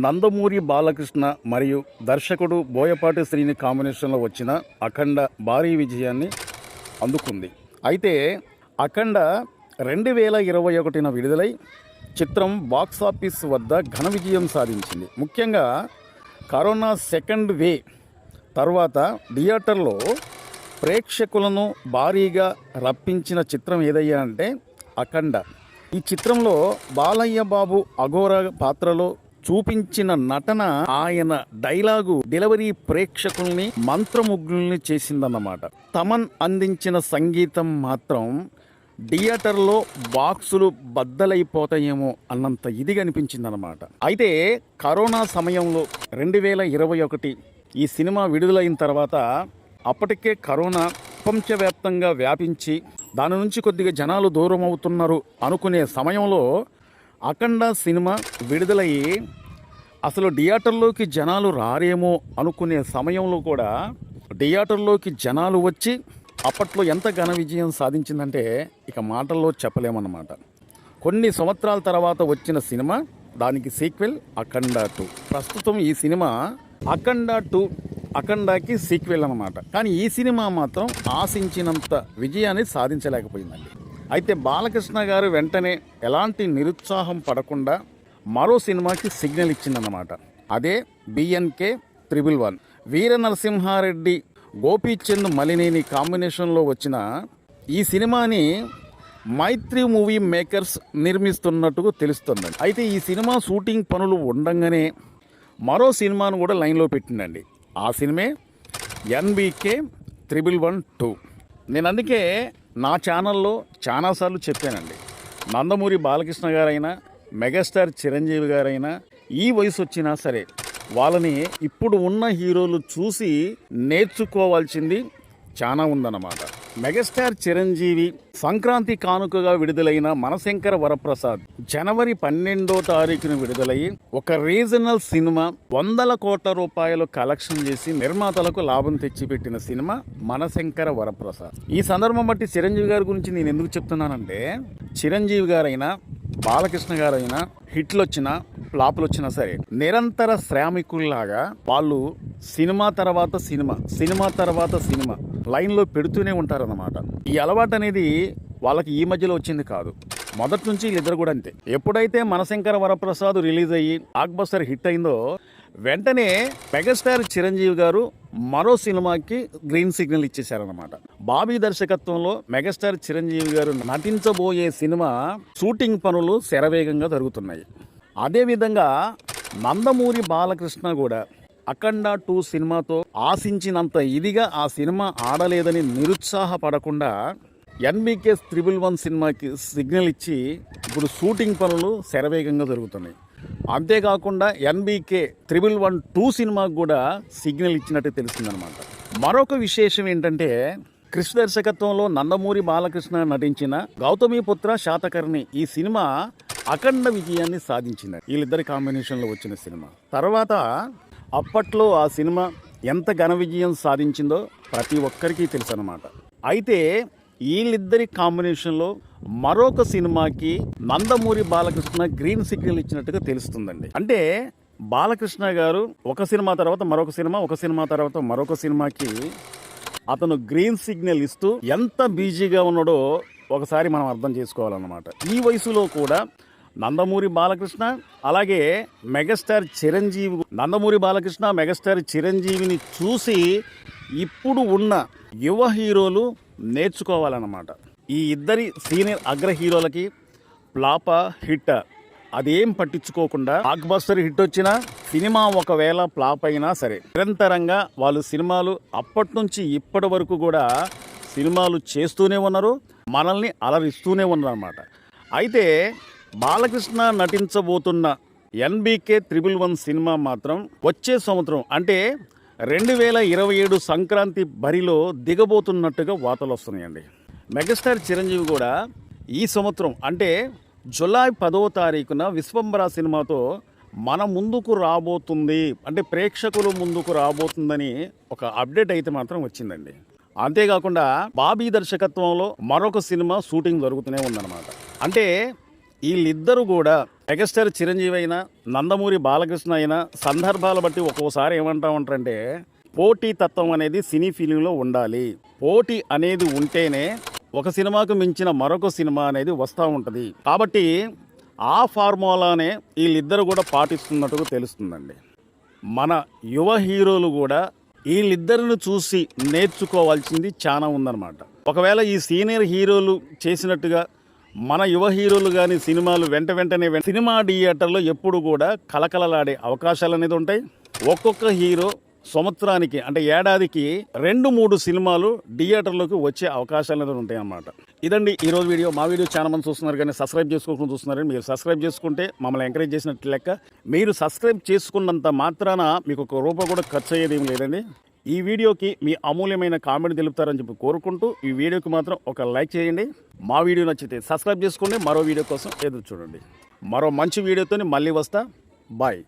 నందమూరి బాలకృష్ణ మరియు దర్శకుడు బోయపాటి శ్రీని కాంబినేషన్లో వచ్చిన అఖండ భారీ విజయాన్ని అందుకుంది. అయితే అఖండ 2021న విడుదలై చిత్రం బాక్సాఫీస్ వద్ద ఘన విజయం సాధించింది. ముఖ్యంగా కరోనా సెకండ్ వే తర్వాత థియేటర్లో ప్రేక్షకులను భారీగా రప్పించిన చిత్రం ఏదయ్యా అంటే అఖండ. ఈ చిత్రంలో బాలయ్య బాబు అఘోర పాత్రలో చూపించిన నటన, ఆయన డైలాగు డెలివరీ ప్రేక్షకుల్ని మంత్రముగ్ధుల్ని చేసిందన్నమాట. తమన్ అందించిన సంగీతం మాత్రం థియేటర్లో బాక్సులు బద్దలైపోతాయేమో అన్నంత ఇదిగా అనిపించిందన్నమాట. అయితే కరోనా సమయంలో 2021 ఈ సినిమా విడుదలైన తర్వాత అప్పటికే కరోనా ప్రపంచవ్యాప్తంగా వ్యాపించి దాని నుంచి కొద్దిగా జనాలు దూరం అవుతున్నారు అనుకునే సమయంలో అఖండ సినిమా విడుదలయ్యి అసలు థియేటర్లోకి జనాలు రారేమో అనుకునే సమయంలో కూడా థియేటర్లోకి జనాలు వచ్చి అప్పట్లో ఎంత ఘన విజయం సాధించిందంటే ఇక మాటల్లో చెప్పలేమన్నమాట. కొన్ని సంవత్సరాల తర్వాత వచ్చిన సినిమా, దానికి సీక్వెల్ అఖండ 2. ప్రస్తుతం ఈ సినిమా అఖండకి సీక్వెల్ అన్నమాట. కానీ ఈ సినిమా మాత్రం ఆశించినంత విజయాన్ని సాధించలేకపోయిందండి. అయితే బాలకృష్ణ గారు వెంటనే ఎలాంటి నిరుత్సాహం పడకుండా మరో సినిమాకి సిగ్నల్ ఇచ్చిందన్నమాట. అదే BNK 111. వీర నరసింహారెడ్డి, గోపీచంద్ మలినేని కాంబినేషన్లో వచ్చిన ఈ సినిమాని మైత్రి మూవీ మేకర్స్ నిర్మిస్తున్నట్టుగా తెలుస్తుందండి. అయితే ఈ సినిమా షూటింగ్ పనులు ఉండంగానే మరో సినిమాను కూడా లైన్లో పెట్టిందండి. ఆ సినిమే NBK 111-2. నేను అందుకే నా ఛానల్లో చాలాసార్లు చెప్పానండి, నందమూరి బాలకృష్ణ గారైనా మెగాస్టార్ చిరంజీవి గారైనా ఈ వయసు వచ్చినా సరే వాళ్ళని ఇప్పుడు ఉన్న హీరోలు చూసి నేర్చుకోవాల్సింది చాలా ఉందన్నమాట. మెగాస్టార్ చిరంజీవి సంక్రాంతి కానుకగా విడుదలైన మనశంకర వరప్రసాద్ జనవరి 12వ తారీఖున విడుదలయ్యి ఒక రీజనల్ సినిమా 100 కోట్ల రూపాయలు కలెక్షన్ చేసి నిర్మాతలకు లాభం తెచ్చిపెట్టిన సినిమా మనశంకర వరప్రసాద్. ఈ సందర్భం బట్టి చిరంజీవి గారి గురించి నేను ఎందుకు చెప్తున్నానంటే, చిరంజీవి గారైనా బాలకృష్ణ గారైనా హిట్లు వచ్చినా ఫ్లాపులు వచ్చినా సరే నిరంతర శ్రామికుల్లాగా వాళ్ళు సినిమా తర్వాత సినిమా లైన్లో పెడుతూనే ఉంటారన్నమాట. ఈ అలవాటు అనేది వాళ్ళకి ఈ మధ్యలో వచ్చింది కాదు, మొదటి నుంచి వీళ్ళిద్దరు కూడా అంతే. ఎప్పుడైతే మనశంకర వరప్రసాద్ రిలీజ్ అయ్యి బ్లాక్ బస్టర్ హిట్ అయిందో వెంటనే మెగాస్టార్ చిరంజీవి గారు మరో సినిమాకి గ్రీన్ సిగ్నల్ ఇచ్చేశారన్నమాట. బాబీ దర్శకత్వంలో మెగాస్టార్ చిరంజీవి గారు నటించబోయే సినిమా షూటింగ్ పనులు శరవేగంగా జరుగుతున్నాయి. అదేవిధంగా నందమూరి బాలకృష్ణ కూడా అఖండ 2 సినిమాతో ఆశించినంత ఇదిగా ఆ సినిమా ఆడలేదని నిరుత్సాహపడకుండా NBK 111 సినిమాకి సిగ్నల్ ఇచ్చి ఇప్పుడు షూటింగ్ పనులు శరవేగంగా జరుగుతున్నాయి. అంతేకాకుండా NBK 111-2 సినిమాకు కూడా సిగ్నల్ ఇచ్చినట్టు తెలిసిందనమాట. మరొక విశేషం ఏంటంటే, కృష్ణ దర్శకత్వంలో నందమూరి బాలకృష్ణ నటించిన గౌతమిపుత్ర శాతకర్ణి ఈ సినిమా అఖండ విజయాన్ని సాధించింది. వీళ్ళిద్దరి కాంబినేషన్లో వచ్చిన సినిమా తర్వాత అప్పట్లో ఆ సినిమా ఎంత ఘన విజయం సాధించిందో ప్రతి ఒక్కరికి తెలుసు అనమాట. అయితే వీళ్ళిద్దరి కాంబినేషన్లో మరొక సినిమాకి నందమూరి బాలకృష్ణ గ్రీన్ సిగ్నల్ ఇచ్చినట్టుగా తెలుస్తుందండి. అంటే బాలకృష్ణ గారు ఒక సినిమా తర్వాత మరొక సినిమా, ఒక సినిమా తర్వాత మరొక సినిమాకి అతను గ్రీన్ సిగ్నల్ ఇస్తూ ఎంత బిజీగా ఉన్నాడో ఒకసారి మనం అర్థం చేసుకోవాలన్నమాట. ఈ వయసులో కూడా నందమూరి బాలకృష్ణ అలాగే మెగాస్టార్ చిరంజీవి, నందమూరి బాలకృష్ణ మెగాస్టార్ చిరంజీవిని చూసి ఇప్పుడు ఉన్న యువ హీరోలు నేర్చుకోవాలన్నమాట. ఈ ఇద్దరి సీనియర్ అగ్ర హీరోలకి ఫ్లాపా హిట్ అదేం పట్టించుకోకుండా బ్లాక్ బస్టర్ హిట్ వచ్చినా సినిమా ఒకవేళ ఫ్లాప్ అయినా సరే నిరంతరంగా వాళ్ళు సినిమాలు అప్పటి నుంచి ఇప్పటి వరకు కూడా సినిమాలు చేస్తూనే ఉన్నారు, మనల్ని అలరిస్తూనే ఉన్నారు అన్నమాట. అయితే బాలకృష్ణ నటించబోతున్న NBK 111 సినిమా మాత్రం వచ్చే సంవత్సరం అంటే 2027 సంక్రాంతి బరిలో దిగబోతున్నట్టుగా వార్తలు వస్తున్నాయండి. మెగాస్టార్ చిరంజీవి కూడా ఈ సంవత్సరం అంటే జూలై 10వ తారీఖున విశ్వంబర సినిమాతో మన ముందుకు రాబోతుంది, అంటే ప్రేక్షకులు ముందుకు రాబోతుందని ఒక అప్డేట్ అయితే మాత్రం వచ్చిందండి. అంతేకాకుండా బాబీ దర్శకత్వంలో మరొక సినిమా షూటింగ్ జరుగుతూనే ఉందన్నమాట. అంటే వీళ్ళిద్దరూ కూడా మెగాస్టార్ చిరంజీవి అయినా నందమూరి బాలకృష్ణ అయినా సందర్భాల బట్టి ఒక్కోసారి ఏమంటా ఉంటారంటే పోటీ తత్వం అనేది సినీ ఫీలింగ్లో ఉండాలి. పోటీ అనేది ఉంటేనే ఒక సినిమాకు మించిన మరొక సినిమా అనేది వస్తూ ఉంటుంది. కాబట్టి ఆ ఫార్ములానే వీళ్ళిద్దరు కూడా పాటిస్తున్నట్టుగా తెలుస్తుందండి. మన యువ హీరోలు కూడా వీళ్ళిద్దరిని చూసి నేర్చుకోవాల్సింది చాలా ఉందన్నమాట. ఒకవేళ ఈ సీనియర్ హీరోలు చేసినట్టుగా మన యువ హీరోలు కానీ సినిమాలు వెంటనే సినిమా థియేటర్లో ఎప్పుడు కూడా కలకలలాడే అవకాశాలు అనేది ఉంటాయి. ఒక్కొక్క హీరో సంవత్సరానికి అంటే ఏడాదికి 2-3 సినిమాలు థియేటర్లోకి వచ్చే అవకాశాలు అనేది ఉంటాయి అన్నమాట. ఇదండి ఈరోజు వీడియో. మా వీడియో చాలా మంది చూస్తున్నారు కానీ సబ్స్క్రైబ్ చేసుకోకుండా చూస్తున్నారు. మీరు సబ్స్క్రైబ్ చేసుకుంటే మమ్మల్ని ఎంకరేజ్ చేసినట్టు లెక్క. మీరు సబ్స్క్రైబ్ చేసుకున్నంత మాత్రాన మీకు ఒక రూపాయి కూడా ఖర్చు అయ్యేది ఏం లేదండి. ఈ వీడియోకి మీ అమూల్యమైన కామెంట్ తెలుపుతారని చెప్పి కోరుకుంటూ ఈ వీడియోకి మాత్రం ఒక లైక్ చేయండి. మా వీడియో నచ్చితే సబ్స్క్రైబ్ చేసుకోండి. మరో వీడియో కోసం ఎదురు చూడండి. మరో మంచి వీడియోతో మళ్ళీ వస్తా. బాయ్.